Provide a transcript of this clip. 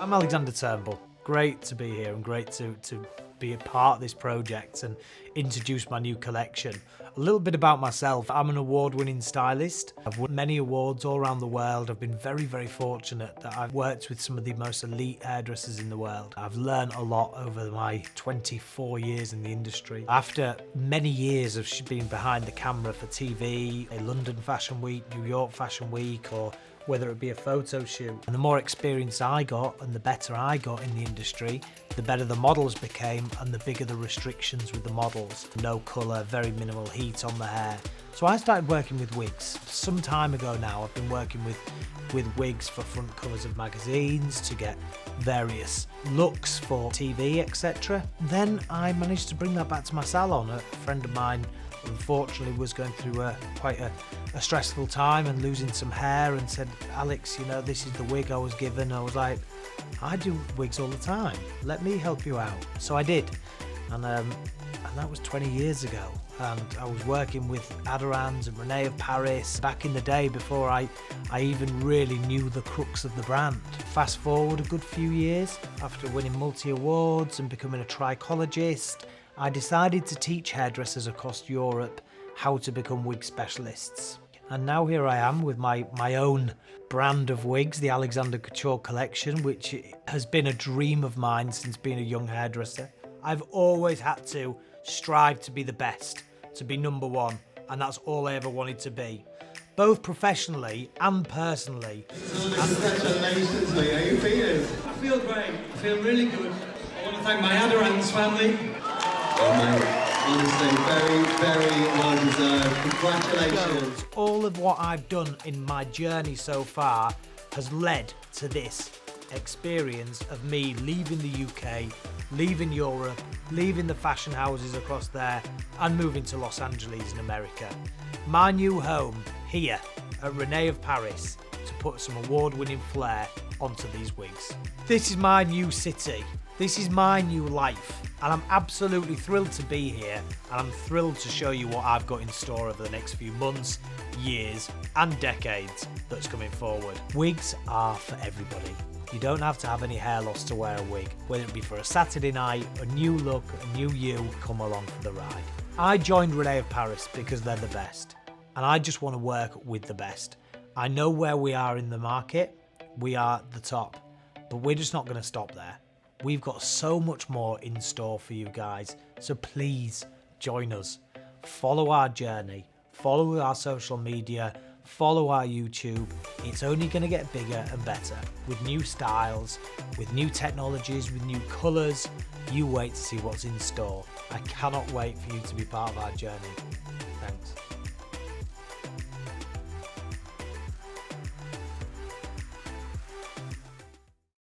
I'm Alexander Turnbull. Great to be here and great to be a part of this project and introduce my new collection. A little bit about myself. I'm an award-winning stylist. I've won many awards all around the world. I've been very, very fortunate that I've worked with some of the most elite hairdressers in the world. I've learned a lot over my 24 years in the industry. After many years of being behind the camera for TV, a London Fashion Week, New York Fashion Week, or whether it be a photo shoot. And the more experience I got and the better I got in the industry, the better the models became and the bigger the restrictions with the models. No colour, very minimal heat on the hair. So I started working with wigs. Some time ago now, I've been working with wigs for front covers of magazines to get various looks for TV, etc. Then I managed to bring that back to my salon. A friend of mine unfortunately was going through quite a stressful time and losing some hair, and said, Alex, you know, this is the wig I was given. I was like, I do wigs all the time, let me help you out. So I did, and that was 20 years ago, and I was working with Aderans and René of Paris back in the day before I even really knew the crux of the brand. Fast forward a good few years, after winning multi-awards and becoming a trichologist, I decided to teach hairdressers across Europe how to become wig specialists. And now here I am with my own brand of wigs, the Alexander Couture Collection, which has been a dream of mine since being a young hairdresser. I've always had to strive to be the best, to be number one, and that's all I ever wanted to be, both professionally and personally. Congratulations, Lee. How are you feeling? I feel great. I feel really good. I want to thank my Aderans family. Oh, mate, honestly, very, very well deserved. Congratulations. All of what I've done in my journey so far has led to this experience of me leaving the UK, leaving Europe, leaving the fashion houses across there, and moving to Los Angeles in America. My new home here at René of Paris to put some award-winning flair onto these wigs. This is my new city. This is my new life, and I'm absolutely thrilled to be here, and I'm thrilled to show you what I've got in store over the next few months, years, and decades that's coming forward. Wigs are for everybody. You don't have to have any hair loss to wear a wig, whether it be for a Saturday night, a new look, a new you, come along for the ride. I joined René of Paris because they're the best, and I just want to work with the best. I know where we are in the market, we are the top, but we're just not going to stop there. We've got so much more in store for you guys, so please join us. Follow our journey, follow our social media, follow our YouTube. It's only going to get bigger and better with new styles, with new technologies, with new colours. You wait to see what's in store. I cannot wait for you to be part of our journey. Thanks.